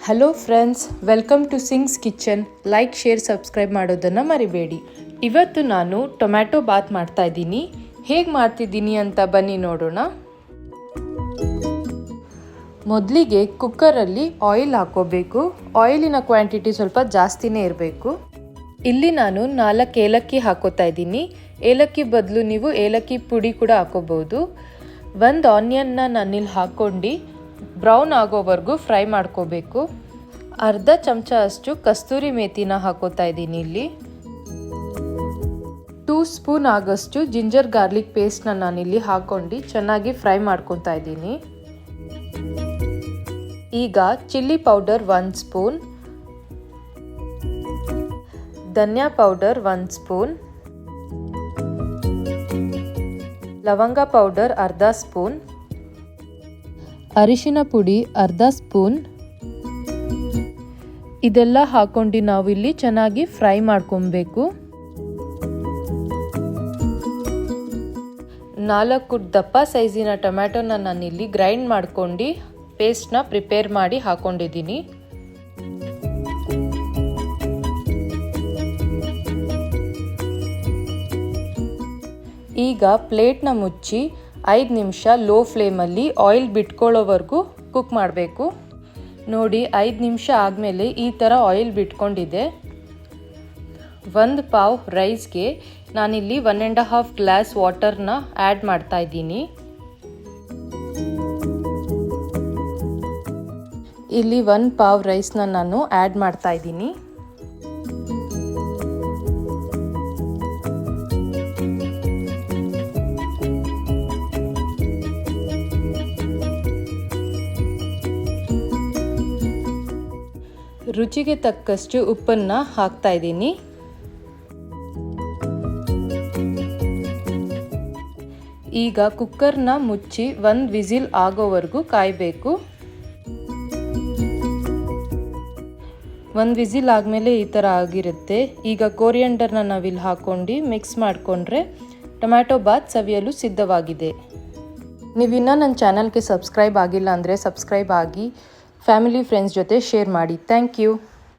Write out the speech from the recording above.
Hello friends, welcome to Singh's kitchen. Like, share, subscribe ಮಾಡೋದನ್ನು ಮರಿಬೇಡಿ. ಇವತ್ತು ನಾನು ಟೊಮ್ಯಾಟೊ ಬಾತ್ ಮಾಡ್ತಾ ಇದ್ದೀನಿ. ಹೇಗೆ ಮಾಡ್ತಿದ್ದೀನಿ ಅಂತ ಬನ್ನಿ ನೋಡೋಣ. ಮೊದಲಿಗೆ ಕುಕ್ಕರಲ್ಲಿ ಆಯಿಲ್ ಹಾಕೋಬೇಕು. ಆಯಿಲಿನ ಕ್ವಾಂಟಿಟಿ ಸ್ವಲ್ಪ ಜಾಸ್ತಿನೇ ಇರಬೇಕು. ಇಲ್ಲಿ ನಾನು 4 ಏಲಕ್ಕಿ ಹಾಕೋತಾ ಇದ್ದೀನಿ. ಏಲಕ್ಕಿ ಬದಲು ನೀವು ಏಲಕ್ಕಿ ಪುಡಿ ಕೂಡ ಹಾಕೋಬಹುದು. 1 ಆನಿಯನ್ನ ನಾನಿಲ್ಲಿ ಹಾಕ್ಕೊಂಡು ಬ್ರೌನ್ ಆಗೋವರೆಗೂ ಫ್ರೈ ಮಾಡ್ಕೋಬೇಕು. ಅರ್ಧ ಚಮಚ ಅಷ್ಟು ಕಸ್ತೂರಿ ಮೇಥಿನ ಹಾಕೋತಾ ಇದ್ದೀನಿ. ಇಲ್ಲಿ 2 ಸ್ಪೂನ್ ಆಗಷ್ಟು ಜಿಂಜರ್ ಗಾರ್ಲಿಕ್ ಪೇಸ್ಟ್ನ ನಾನಿಲ್ಲಿ ಹಾಕೊಂಡು ಚೆನ್ನಾಗಿ ಫ್ರೈ ಮಾಡ್ಕೊತಾ ಇದ್ದೀನಿ. ಈಗ ಚಿಲ್ಲಿ ಪೌಡರ್ 1 ಸ್ಪೂನ್, ಧನಿಯಾ ಪೌಡರ್ 1 ಸ್ಪೂನ್, ಲವಂಗ ಪೌಡರ್ ಅರ್ಧ ಸ್ಪೂನ್, ಅರಿಶಿನ ಪುಡಿ ಅರ್ಧ ಸ್ಪೂನ್, ಇದೆಲ್ಲ ಹಾಕೊಂಡು ನಾವಿಲ್ಲಿ ಚೆನ್ನಾಗಿ ಫ್ರೈ ಮಾಡ್ಕೊಬೇಕು. 4 ದಪ್ಪ ಸೈಜಿನ ಟೊಮ್ಯಾಟೊನ ನಾನಿಲ್ಲಿ ಗ್ರೈಂಡ್ ಮಾಡ್ಕೊಂಡು ಪೇಸ್ಟ್ನ ಪ್ರಿಪೇರ್ ಮಾಡಿ ಹಾಕೊಂಡಿದ್ದೀನಿ. ಈಗ ಪ್ಲೇಟ್ನ ಮುಚ್ಚಿ 5 ನಿಮಿಷ ಲೋ ಫ್ಲೇಮಲ್ಲಿ ಆಯಿಲ್ ಬಿಟ್ಕೊಳ್ಳೋವರೆಗೂ ಕುಕ್ ಮಾಡಬೇಕು. ನೋಡಿ, 5 ನಿಮಿಷ ಆದಮೇಲೆ ಈ ಥರ ಆಯಿಲ್ ಬಿಟ್ಕೊಂಡಿದೆ. 1 ಪಾವ್ ರೈಸ್ಗೆ ನಾನಿಲ್ಲಿ 1.5 ಗ್ಲಾಸ್ ವಾಟರ್ನ ಆ್ಯಡ್ ಮಾಡ್ತಾ ಇದ್ದೀನಿ. ಇಲ್ಲಿ 1 ಪಾವ್ ರೈಸ್ನ ನಾನು ಆ್ಯಡ್ ಮಾಡ್ತಾ ಇದ್ದೀನಿ. ರುಚಿಗೆ ತಕ್ಕಷ್ಟು ಉಪ್ಪನ್ನು ಹಾಕ್ತಾ ಇದ್ದೀನಿ. ಈಗ ಕುಕ್ಕರ್ನ ಮುಚ್ಚಿ 1 ವಿಸಿಲ್ ಆಗೋವರೆಗೂ ಕಾಯಬೇಕು. 1 ವಿಸಿಲ್ ಆದಮೇಲೆ ಈ ಥರ ಆಗಿರುತ್ತೆ. ಈಗ ಕೊರಿಯಂಡರ್ನ ನಾವಿಲ್ಲಿ ಹಾಕ್ಕೊಂಡು ಮಿಕ್ಸ್ ಮಾಡಿಕೊಂಡ್ರೆ ಟೊಮ್ಯಾಟೊ ಬಾತ್ ಸವಿಯಲು ಸಿದ್ಧವಾಗಿದೆ. ನೀವಿನ್ನೂ ನನ್ನ ಚಾನಲ್ಗೆ ಸಬ್ಸ್ಕ್ರೈಬ್ ಆಗಿಲ್ಲ ಅಂದರೆ ಸಬ್ಸ್ಕ್ರೈಬ್ ಆಗಿ ಫ್ಯಾಮಿಲಿ ಫ್ರೆಂಡ್ಸ್ ಜೊತೆ ಶೇರ್ ಮಾಡಿ. Thank you.